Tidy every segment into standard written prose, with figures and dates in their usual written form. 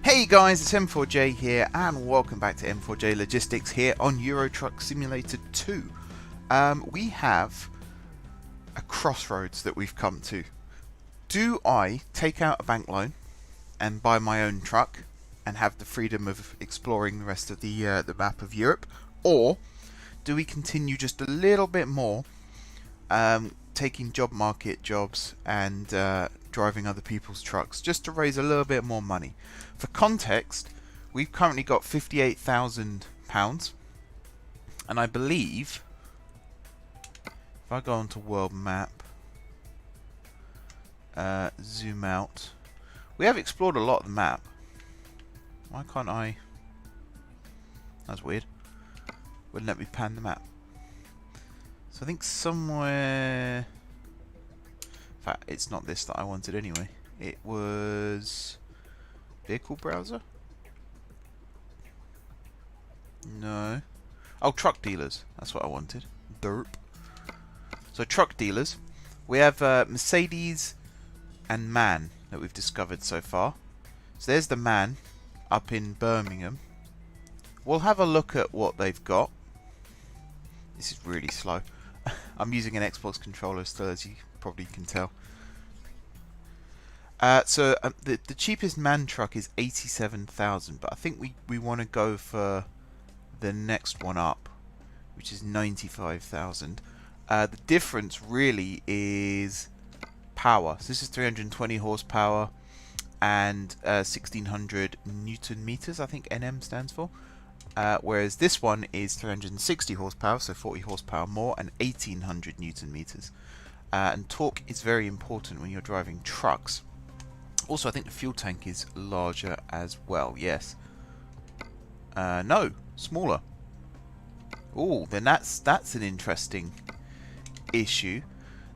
Hey guys, it's M4J here and welcome back to M4J Logistics here on Euro Truck Simulator 2. We have a crossroads that we've come to. Do I take out a bank loan and buy my own truck and have the freedom of exploring the rest of the map of Europe? Or do we continue just a little bit more taking job market jobs and driving other people's trucks just to raise a little bit more money? For context, we've currently got £58,000, and I believe if I go onto world map, zoom out, we have explored a lot of the map. Why can't I? That's weird. Wouldn't let me pan the map. So I think somewhere, in fact, it's not this that I wanted anyway. It was vehicle browser? No. Oh, truck dealers. That's what I wanted. Derp. So truck dealers. We have Mercedes and MAN that we've discovered so far. So there's the MAN up in Birmingham. We'll have a look at what they've got. This is really slow. I'm using an Xbox controller still, as you probably can tell. The cheapest MAN truck is 87,000, but I think we want to go for the next one up, which is 95,000. The difference really is power. So this is 320 horsepower and 1600 Newton meters, I think NM stands for. Whereas this one is 360 horsepower, so 40 horsepower more, and 1800 Newton meters. And torque is very important when you're driving trucks. Also, I think the fuel tank is larger as well. Yes. No, smaller. Oh, then that's an interesting issue.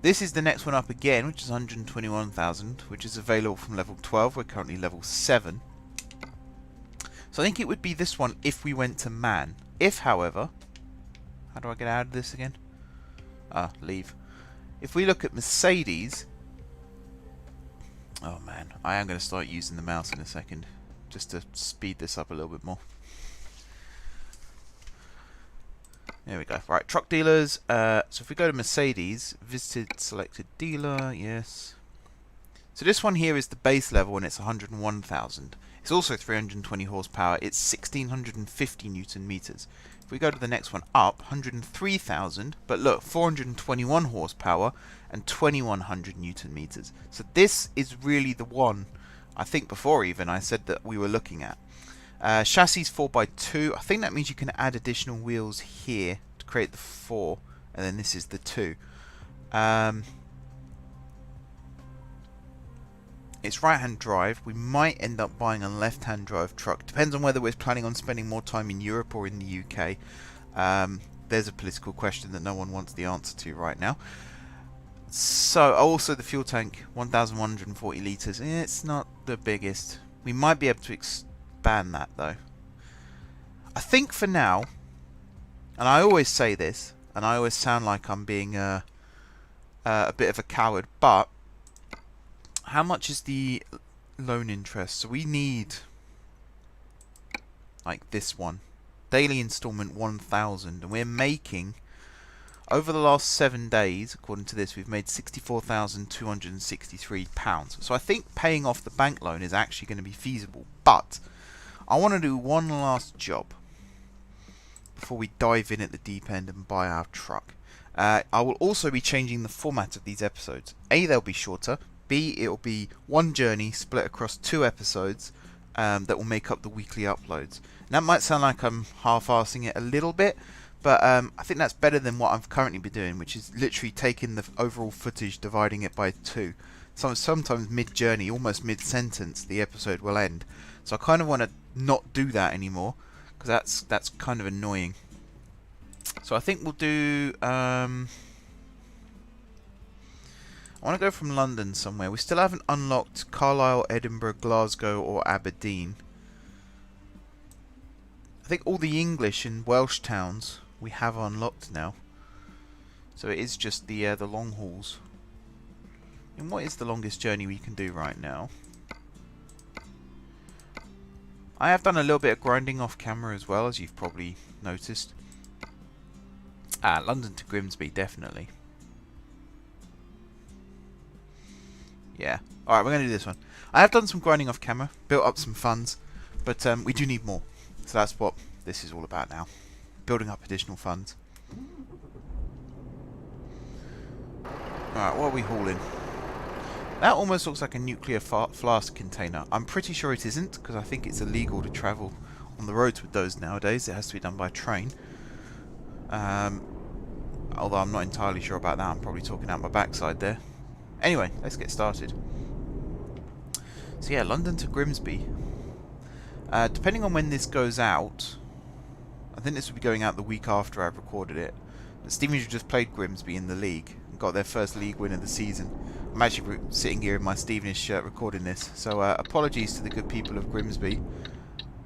This is the next one up again, which is 121,000, which is available from level 12. We're currently level 7. So I think it would be this one if we went to MAN. If, however, how do I get out of this again? Leave. If we look at Mercedes, oh man, I am going to start using the mouse in a second, just to speed this up a little bit more. There we go. Right, truck dealers. So if we go to Mercedes, visited selected dealer, yes. So this one here is the base level and it's 101,000. It's also 320 horsepower. It's 1650 Newton meters. If we go to the next one up, 103,000, but look, 421 horsepower and 2100 Newton meters. So this is really the one, I think before even I said that we were looking at. Chassis 4x2. I think that means you can add additional wheels here to create the 4, and then this is the 2. It's right-hand drive. We might end up buying a left-hand drive truck. Depends on whether we're planning on spending more time in Europe or in the UK. There's a political question that no one wants the answer to right now. So, also the fuel tank, 1,140 litres. It's not the biggest. We might be able to expand that though. I think for now, and I always say this, and I always sound like I'm being a bit of a coward, but how much is the loan interest? So we need, like this one, daily installment 1,000, and we're making, over the last 7 days, according to this, we've made £64,263. So I think paying off the bank loan is actually going to be feasible, but I want to do one last job before we dive in at the deep end and buy our truck. I will also be changing the format of these episodes. A, they'll be shorter. B, it'll be one journey split across 2 episodes that will make up the weekly uploads. And that might sound like I'm half-arsing it a little bit, but I think that's better than what I've currently been doing, which is literally taking the overall footage, dividing it by 2. So sometimes mid-journey, almost mid-sentence, the episode will end. So I kind of want to not do that anymore, because that's kind of annoying. So I think we'll do... I want to go from London somewhere. We still haven't unlocked Carlisle, Edinburgh, Glasgow or Aberdeen. I think all the English and Welsh towns we have unlocked now. So it is just the long hauls. And what is the longest journey we can do right now? I have done a little bit of grinding off camera as well, as you've probably noticed. London to Grimsby, definitely. Yeah. Alright, we're going to do this one. I have done some grinding off camera, built up some funds, but we do need more. So that's what this is all about now. Building up additional funds. Alright, what are we hauling? That almost looks like a nuclear flask container. I'm pretty sure it isn't, because I think it's illegal to travel on the roads with those nowadays. It has to be done by train. Although I'm not entirely sure about that. I'm probably talking out my backside there. Anyway, let's get started. So yeah, London to Grimsby. Depending on when this goes out, I think this will be going out the week after I've recorded it. But Stevenage just played Grimsby in the league and got their first league win of the season. I'm actually sitting here in my Stevenage shirt recording this, so apologies to the good people of Grimsby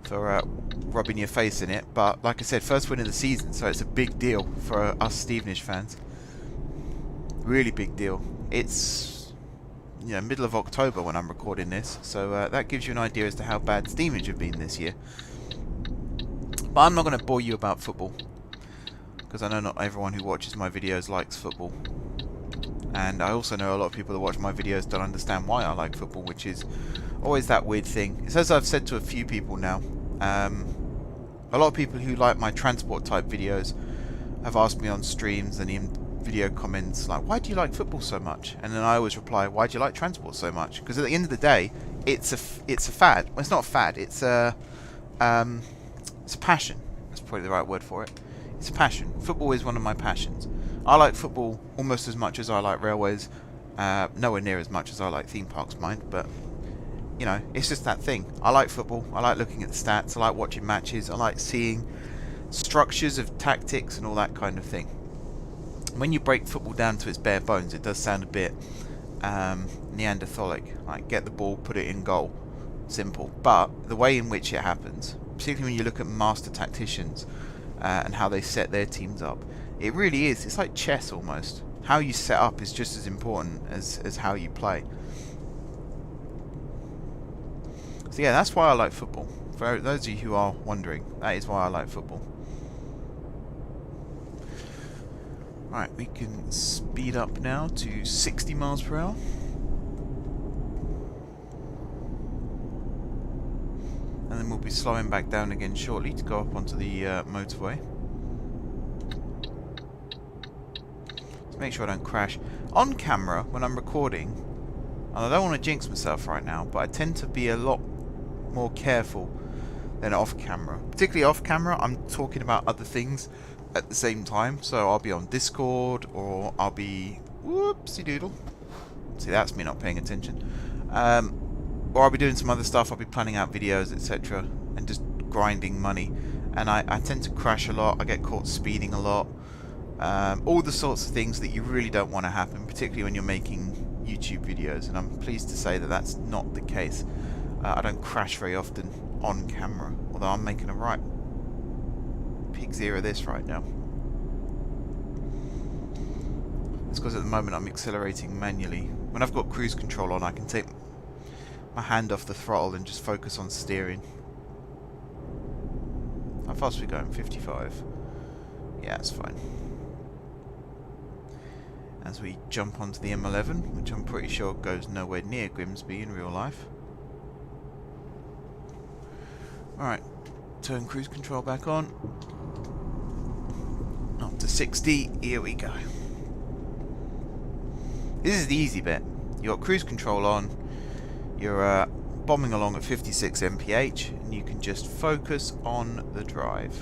for rubbing your face in it. But like I said, first win of the season, so it's a big deal for us Stevenage fans. Really big deal. It's middle of October when I'm recording this, so that gives you an idea as to how bad Stevenage have been this year. But I'm not going to bore you about football, because I know not everyone who watches my videos likes football. And I also know a lot of people that watch my videos don't understand why I like football, which is always that weird thing. It's as I've said to a few people now. A lot of people who like my transport type videos have asked me on streams and in video comments, like, why do you like football so much? And then I always reply, why do you like transport so much? Because at the end of the day, it's a fad. Well, it's not a fad. It's a passion. That's probably the right word for it. It's a passion. Football is one of my passions. I like football almost as much as I like railways. Nowhere near as much as I like theme parks, mind. But you know, it's just that thing. I like football. I like looking at the stats. I like watching matches. I like seeing structures of tactics and all that kind of thing. When you break football down to its bare bones, it does sound a bit Neanderthalic. Like, get the ball, put it in goal. Simple. But the way in which it happens, particularly when you look at master tacticians and how they set their teams up, it really is. It's like chess almost. How you set up is just as important as how you play. So yeah, that's why I like football. For those of you who are wondering, that is why I like football. Right, we can speed up now to 60 miles per hour. And then we'll be slowing back down again shortly to go up onto the motorway. Let's make sure I don't crash. On camera, when I'm recording, and I don't want to jinx myself right now, but I tend to be a lot more careful than off camera. Particularly off camera, I'm talking about other things at the same time. So I'll be on Discord, or I'll be... whoopsie doodle. See, that's me not paying attention. Or I'll be doing some other stuff. I'll be planning out videos, etc. and just grinding money. And I tend to crash a lot. I get caught speeding a lot. All the sorts of things that you really don't want to happen, particularly when you're making YouTube videos. And I'm pleased to say that that's not the case. I don't crash very often on camera, although I'm making a right pig's ear of this right now. It's because at the moment I'm accelerating manually. When I've got cruise control on, I can take my hand off the throttle and just focus on steering. How fast are we going? 55. Yeah, that's fine. As we jump onto the M11, which I'm pretty sure goes nowhere near Grimsby in real life. Alright, turn cruise control back on. Up to 60, here we go. This is the easy bit. You got cruise control on, you're bombing along at 56 mph, and you can just focus on the drive.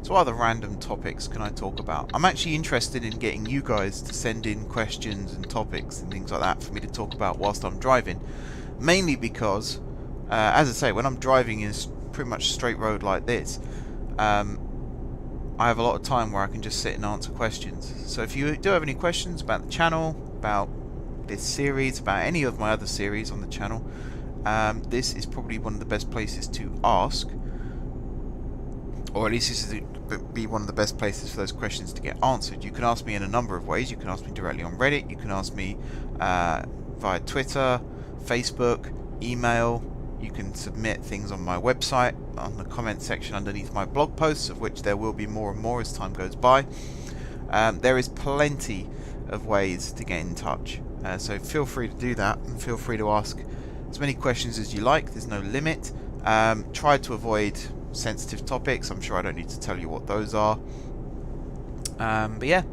So what other random topics can I talk about? I'm actually interested in getting you guys to send in questions and topics and things like that for me to talk about whilst I'm driving. Mainly because, as I say, when I'm driving in pretty much straight road like this, I have a lot of time where I can just sit and answer questions. So if you do have any questions about the channel, about this series, about any of my other series on the channel, this is probably one of the best places to ask. Or at least this is be one of the best places for those questions to get answered. You can ask me in a number of ways. You can ask me directly on Reddit. You can ask me via Twitter, Facebook, email, You can submit things on my website, on the comment section underneath my blog posts, of which there will be more and more as time goes by. There is plenty of ways to get in touch, so feel free to do that, and feel free to ask as many questions as you like. There's no limit. Try to avoid sensitive topics. I'm sure I don't need to tell you what those are. But yeah,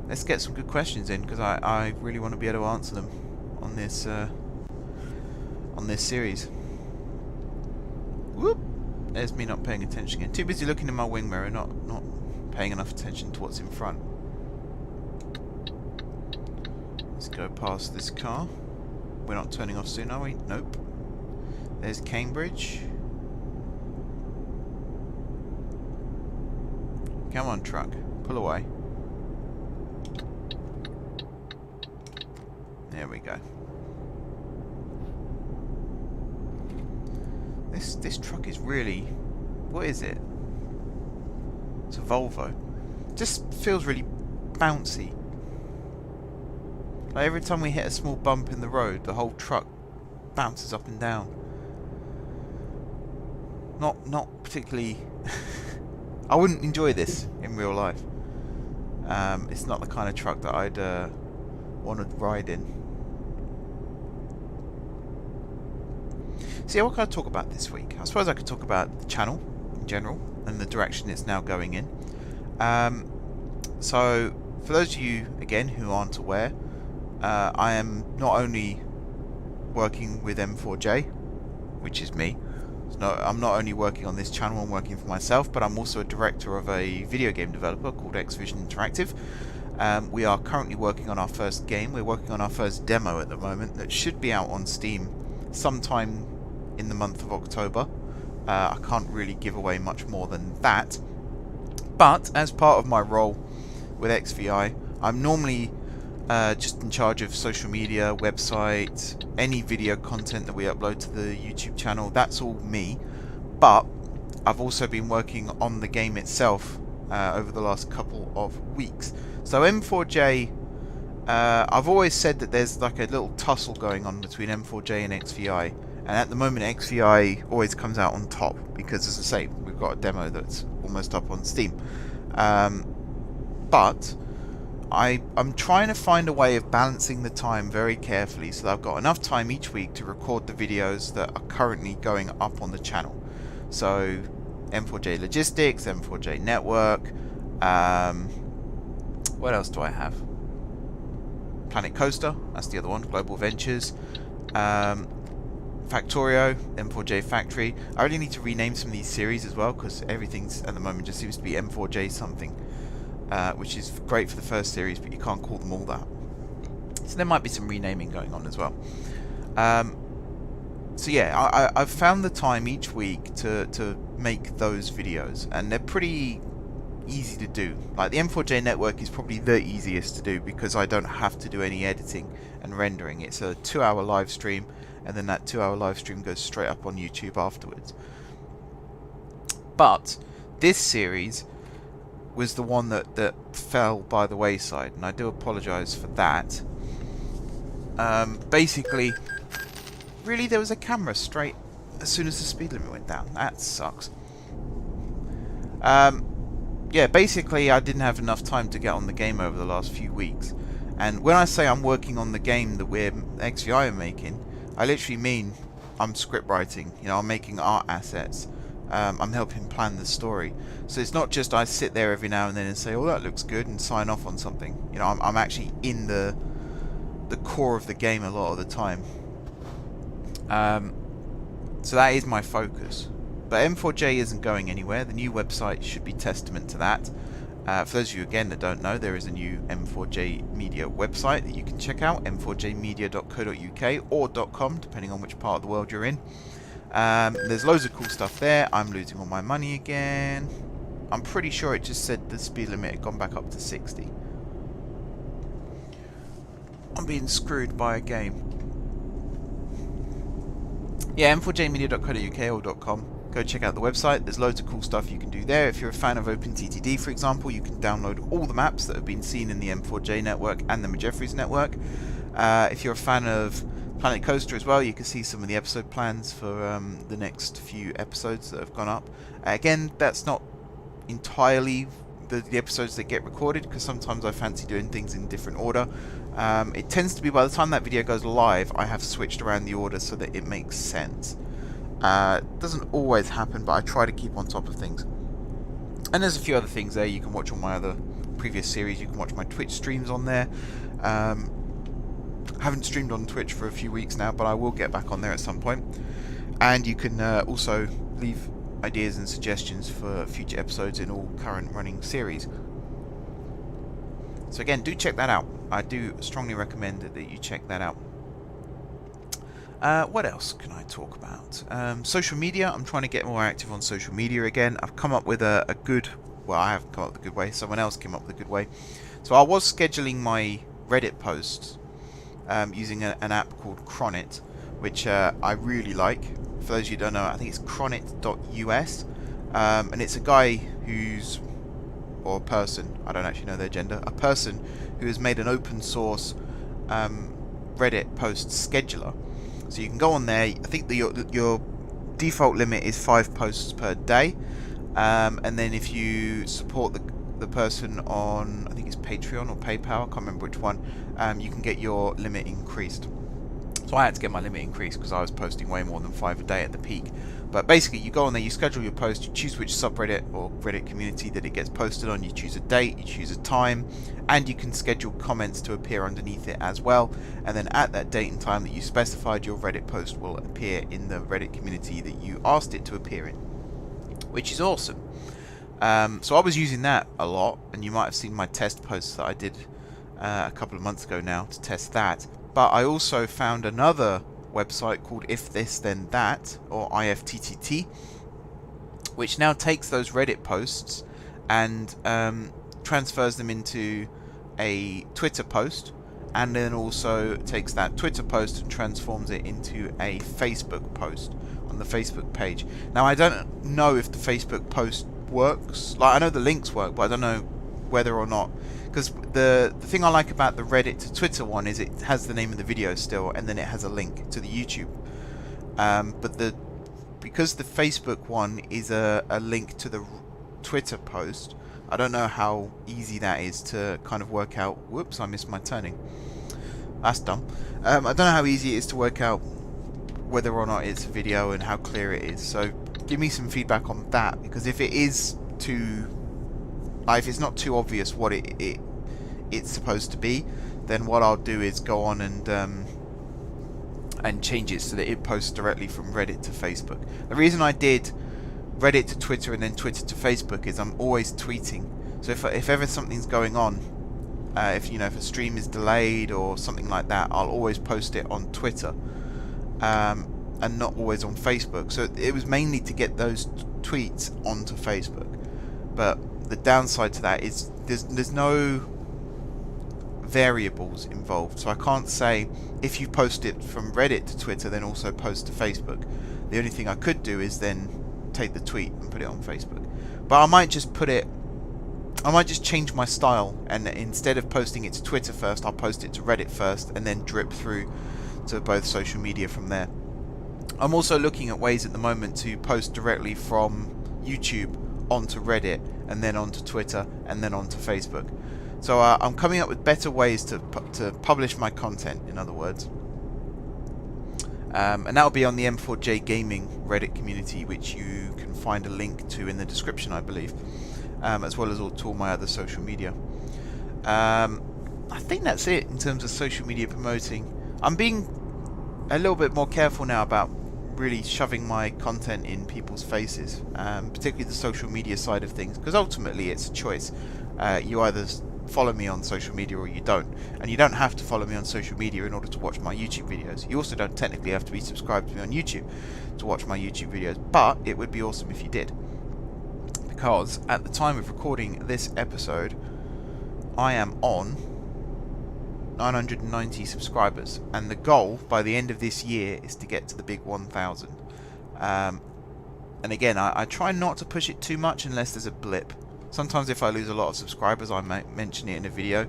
let's get some good questions in, because I really want to be able to answer them on this series. Whoop! There's me not paying attention again. Too busy looking in my wing mirror, not paying enough attention to what's in front. Let's go past this car. We're not turning off soon, are we? Nope. There's Cambridge. Come on, truck. Pull away. There we go. This truck is really... What is it? It's a Volvo. It just feels really bouncy. Like every time we hit a small bump in the road, the whole truck bounces up and down. Not particularly... I wouldn't enjoy this in real life. It's not the kind of truck that I'd want to ride in. So what can I talk about this week? I suppose I could talk about the channel in general and the direction it's now going in. So for those of you, again, who aren't aware, I am not only working with M4J, which is me. I'm not only working on this channel and working for myself, but I'm also a director of a video game developer called X-Vision Interactive. We are currently working on our first game. We're working on our first demo at the moment that should be out on Steam sometime in the month of October. I can't really give away much more than that. But as part of my role with XVI, I'm normally just in charge of social media, website, any video content that we upload to the YouTube channel. That's all me. But I've also been working on the game itself over the last couple of weeks. So M4J, I've always said that there's like a little tussle going on between M4J and XVI. And at the moment, XVI always comes out on top because, as I say, we've got a demo that's almost up on Steam. But I'm trying to find a way of balancing the time very carefully so that I've got enough time each week to record the videos that are currently going up on the channel. So M4J Logistics, M4J Network, what else do I have? Planet Coaster, that's the other one, Global Ventures, Factorio, M4J Factory. I really need to rename some of these series as well, because everything's at the moment just seems to be M4J something. Which is great for the first series, but you can't call them all that. So there might be some renaming going on as well. So yeah, I've found the time each week to make those videos, and they're pretty easy to do. Like the M4J Network is probably the easiest to do because I don't have to do any editing and rendering. It's a 2-hour live stream, and then that 2-hour live stream goes straight up on YouTube afterwards. But this series was the one that fell by the wayside, and I do apologise for that. Basically, really, there was a camera straight as soon as the speed limit went down. That sucks. Yeah, basically, I didn't have enough time to get on the game over the last few weeks. And when I say I'm working on the game that we're XVI are making, I literally mean I'm script writing. You know, I'm making art assets. I'm helping plan the story. So it's not just I sit there every now and then and say, oh, that looks good, and sign off on something. You know, I'm actually in the core of the game a lot of the time. So that is my focus. But M4J isn't going anywhere. The new website should be testament to that. For those of you, again, that don't know, there is a new M4J Media website that you can check out, m4jmedia.co.uk or .com, depending on which part of the world you're in. There's loads of cool stuff there. I'm losing all my money again. I'm pretty sure it just said the speed limit had gone back up to 60. I'm being screwed by a game. Yeah, m4jmedia.co.uk or .com. Go check out the website. There's loads of cool stuff you can do there. If you're a fan of OpenTTD, for example, you can download all the maps that have been seen in the M4J network and the Majeffries network. If you're a fan of Planet Coaster as well. You can see some of the episode plans for the next few episodes that have gone up. Again, that's not entirely the episodes that get recorded, because sometimes I fancy doing things in different order. It tends to be by the time that video goes live, I have switched around the order so that it makes sense. Doesn't always happen, but I try to keep on top of things. And there's a few other things there. You can watch all my other previous series. You can watch my Twitch streams on there. Haven't streamed on Twitch for a few weeks now, but I will get back on there at some point. And you can also leave ideas and suggestions for future episodes in all current running series. So again, do check that out. I do strongly recommend that you check that out. What else can I talk about? Social media. I'm trying to get more active on social media again. I've come up with a good... Well, I haven't come up with a good way. Someone else came up with a good way. So I was scheduling my Reddit posts using an app called Cronit, which I really like. For those of you who don't know, I think it's cronit.us. And it's a guy who's... or a person, I don't actually know their gender, a person who has made an open source Reddit post scheduler. So you can go on there. I think your default limit is 5 posts per day, and then if you support the person on, I think it's Patreon or PayPal, I can't remember which one, you can get your limit increased. So I had to get my limit increased because I was posting way more than 5 a day at the peak. But basically, you go on there, you schedule your post, you choose which subreddit or Reddit community that it gets posted on, you choose a date, you choose a time, and you can schedule comments to appear underneath it as well. And then at that date and time that you specified, your Reddit post will appear in the Reddit community that you asked it to appear in, which is awesome. So I was using that a lot, and you might have seen my test posts that I did a couple of months ago now to test that. But I also found another website called If This Then That, or IFTTT, which now takes those Reddit posts and transfers them into a Twitter post, and then also takes that Twitter post and transforms it into a Facebook post on the Facebook page. Now, I don't know if the Facebook post works. Like, I know the links work, but I don't know whether or not, because the thing I like about the Reddit to Twitter one is it has the name of the video still, and then it has a link to the YouTube. But because the Facebook one is a link to the Twitter post, I don't know how easy that is to kind of work out. Whoops, I missed my turning. That's dumb. I don't know how easy it is to work out whether or not it's a video and how clear it is. So give me some feedback on that, because if it is too... if it's not too obvious what it's supposed to be, then what I'll do is go on and change it so that it posts directly from Reddit to Facebook. The reason I did Reddit to Twitter and then Twitter to Facebook is I'm always tweeting. So if ever something's going on, if a stream is delayed or something like that, I'll always post it on Twitter, and not always on Facebook. So it was mainly to get those tweets onto Facebook. But the downside to that is there's no variables involved, so I can't say if you post it from Reddit to Twitter then also post to Facebook. The only thing I could do is then take the tweet and put it on Facebook. But I might just change my style, and instead of posting it to Twitter first, I'll post it to Reddit first and then drip through to both social media from there. I'm also looking at ways at the moment to post directly from YouTube onto Reddit, and then onto Twitter, and then onto Facebook. So I'm coming up with better ways to publish my content, in other words. And that will be on the M4J Gaming Reddit community, which you can find a link to in the description, I believe, as well as to all my other social media. I think that's it in terms of social media promoting. I'm being a little bit more careful now about really shoving my content in people's faces, particularly the social media side of things, because ultimately it's a choice. You either follow me on social media or you don't, and you don't have to follow me on social media in order to watch my YouTube videos. You also don't technically have to be subscribed to me on YouTube to watch my YouTube videos, but it would be awesome if you did, because at the time of recording this episode I am on 990 subscribers, and the goal by the end of this year is to get to the big 1,000. And again, I try not to push it too much unless there's a blip. Sometimes if I lose a lot of subscribers, I might mention it in a video,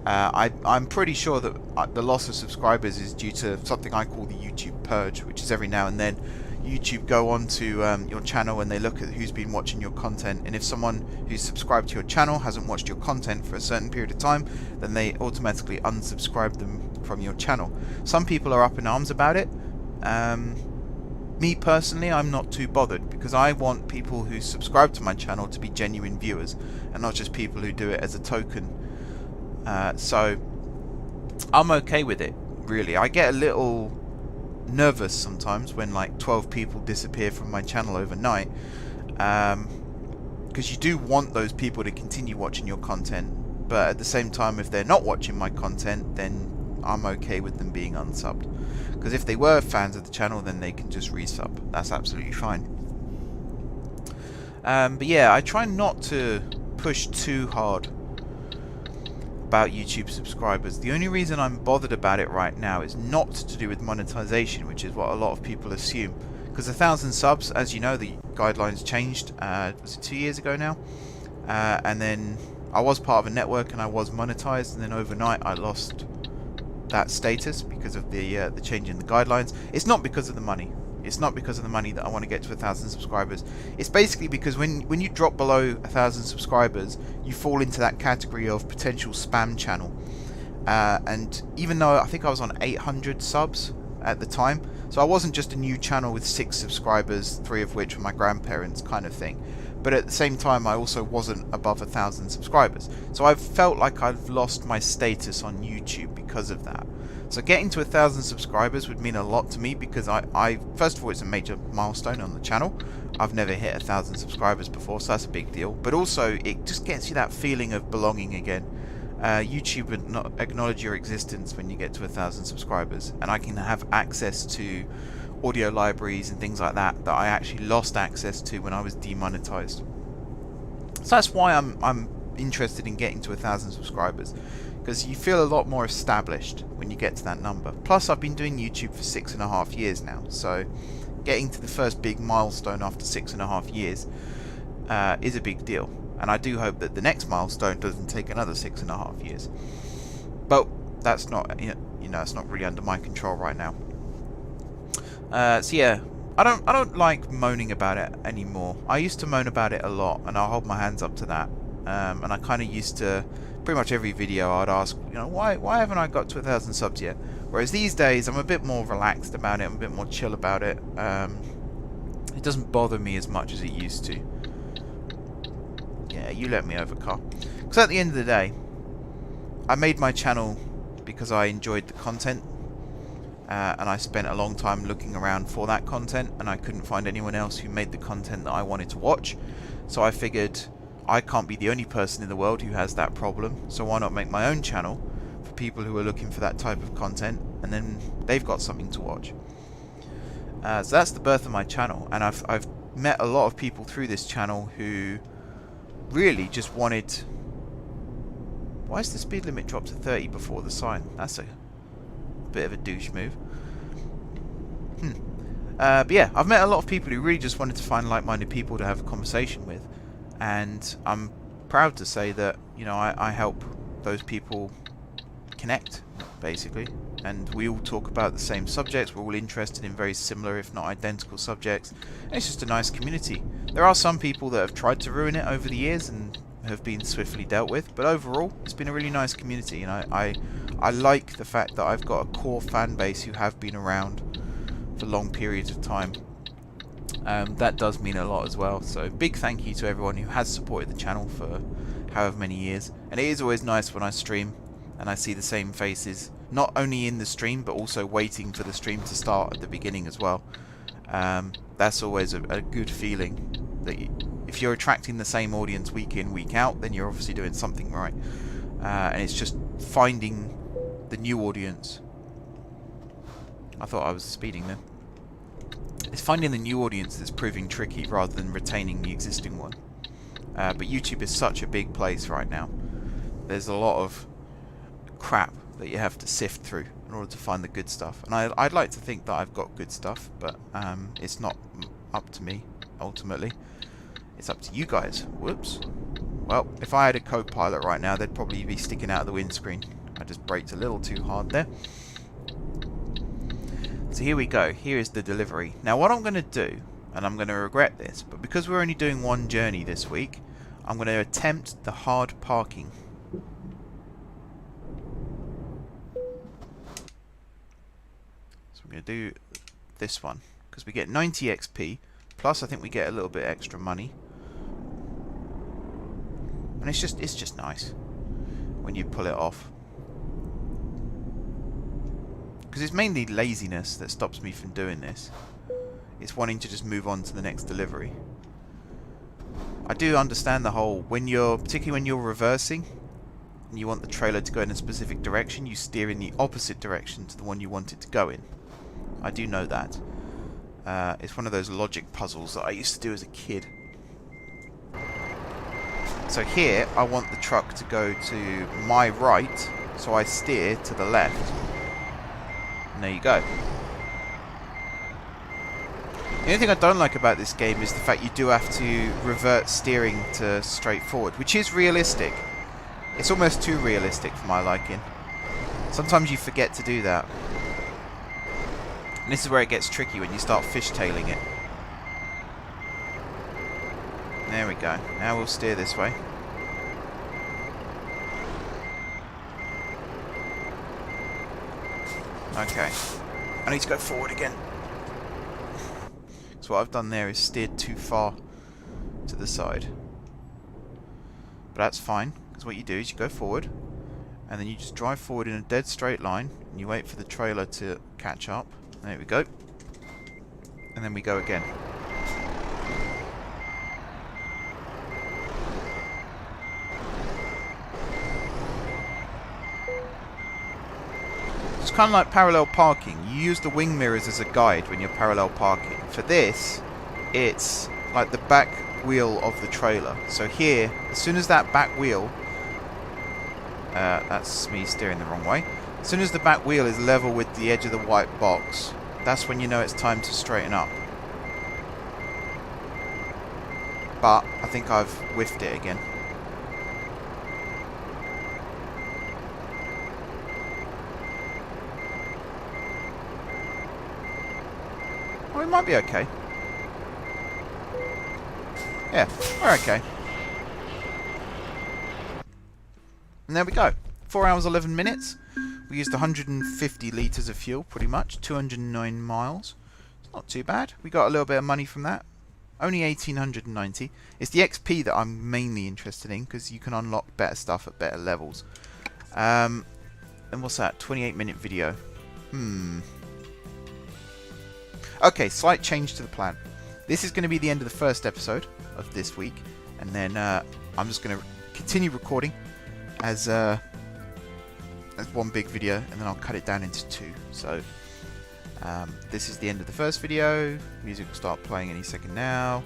I'm pretty sure that the loss of subscribers is due to something I call the YouTube purge, which is every now and then YouTube go on to your channel and they look at who's been watching your content, and if someone who's subscribed to your channel hasn't watched your content for a certain period of time, then they automatically unsubscribe them from your channel. Some people are up in arms about it. Me personally, I'm not too bothered, because I want people who subscribe to my channel to be genuine viewers and not just people who do it as a token. So I'm okay with it, really. I get a little nervous sometimes when like 12 people disappear from my channel overnight, because you do want those people to continue watching your content, but at the same time, if they're not watching my content, then I'm okay with them being unsubbed, because if they were fans of the channel, then they can just resub. That's absolutely fine. But yeah, I try not to push too hard about YouTube subscribers. The only reason I'm bothered about it right now is not to do with monetization, which is what a lot of people assume. Because 1,000 subs, as you know, the guidelines changed, was it 2 years ago now? And then I was part of a network and I was monetized, and then overnight I lost that status because of the change in the guidelines. It's not because of the money. It's not because of the money that I want to get to 1,000 subscribers. It's basically because when you drop below 1,000 subscribers, you fall into that category of potential spam channel. And even though I think I was on 800 subs at the time, so I wasn't just a new channel with 6 subscribers, 3 of which were my grandparents kind of thing. But at the same time, I also wasn't above 1,000 subscribers. So I've felt like I've lost my status on YouTube because of that. So getting to 1,000 subscribers would mean a lot to me, because I first of all, it's a major milestone on the channel. I've never hit 1,000 subscribers before, so that's a big deal. But also, it just gets you that feeling of belonging again. YouTube would not acknowledge your existence when you get to 1,000 subscribers, and I can have access to audio libraries and things like that that I actually lost access to when I was demonetized. So that's why I'm interested in getting to 1,000 subscribers, because you feel a lot more established when you get to that number. Plus, I've been doing YouTube for 6.5 years now, so getting to the first big milestone after 6.5 years is a big deal. And I do hope that the next milestone doesn't take another 6.5 years. But that's not, it's not really under my control right now. So yeah, I don't like moaning about it anymore. I used to moan about it a lot, and I'll hold my hands up to that. And I kind of used to, pretty much every video I'd ask, why haven't I got to 1,000 subs yet? Whereas these days I'm a bit more relaxed about it, I'm a bit more chill about it. It doesn't bother me as much as it used to. Yeah, you let me over, car. Because at the end of the day, I made my channel because I enjoyed the content. And I spent a long time looking around for that content, and I couldn't find anyone else who made the content that I wanted to watch. So I figured I can't be the only person in the world who has that problem, so why not make my own channel for people who are looking for that type of content, and then they've got something to watch. So that's the birth of my channel, and I've met a lot of people through this channel who really just wanted... Why is the speed limit dropped to 30 before the sign? That's a bit of a douche move. But yeah, I've met a lot of people who really just wanted to find like-minded people to have a conversation with, and I'm proud to say that I help those people connect, basically, and we all talk about the same subjects. We're all interested in very similar, if not identical, subjects, and it's just a nice community. There are some people that have tried to ruin it over the years and have been swiftly dealt with, but overall it's been a really nice community, and I like the fact that I've got a core fan base who have been around for long periods of time. That does mean a lot as well, so big thank you to everyone who has supported the channel for however many years. And it is always nice when I stream and I see the same faces, not only in the stream but also waiting for the stream to start at the beginning as well. That's always a good feeling, that if you're attracting the same audience week in, week out, then you're obviously doing something right. And it's just finding the new audience. I thought I was speeding there. It's finding the new audience that's proving tricky rather than retaining the existing one. But YouTube is such a big place right now. There's a lot of crap that you have to sift through in order to find the good stuff. And I'd like to think that I've got good stuff, but it's not up to me, ultimately. It's up to you guys. Whoops. Well, if I had a co-pilot right now, they'd probably be sticking out of the windscreen. I just braked a little too hard there. So here we go. Here is the delivery. Now what I'm going to do, and I'm going to regret this, but because we're only doing one journey this week, I'm going to attempt the hard parking. So I'm going to do this one, because we get 90 XP, plus I think we get a little bit extra money. And it's just nice when you pull it off. Because it's mainly laziness that stops me from doing this. It's wanting to just move on to the next delivery. I do understand the whole, particularly when you're reversing, and you want the trailer to go in a specific direction, you steer in the opposite direction to the one you want it to go in. I do know that. It's one of those logic puzzles that I used to do as a kid. So here, I want the truck to go to my right, so I steer to the left. And there you go. The only thing I don't like about this game is the fact you do have to revert steering to straight forward, which is realistic. It's almost too realistic for my liking. Sometimes you forget to do that. And this is where it gets tricky, when you start fishtailing it. There we go. Now we'll steer this way. Okay. I need to go forward again. So what I've done there is steered too far to the side. But that's fine, because what you do is you go forward, and then you just drive forward in a dead straight line, and you wait for the trailer to catch up. There we go. And then we go again. It's kind of like parallel parking. You use the wing mirrors as a guide when you're parallel parking. For this, it's like the back wheel of the trailer. So here, as soon as that back wheel... that's me steering the wrong way. As soon as the back wheel is level with the edge of the white box, that's when you know it's time to straighten up. But I think I've whiffed it again. Oh, it might be okay. Yeah, we're okay. And there we go. 4 hours 11 minutes. We used 150 litres of fuel, pretty much. 209 miles. It's not too bad. We got a little bit of money from that. Only 1,890. It's the XP that I'm mainly interested in, because you can unlock better stuff at better levels. And what's that? 28-minute video. Okay, slight change to the plan. This is going to be the end of the first episode of this week, and then I'm just going to continue recording as one big video, and then I'll cut it down into 2. So this is the end of the first video. Music will start playing any second now.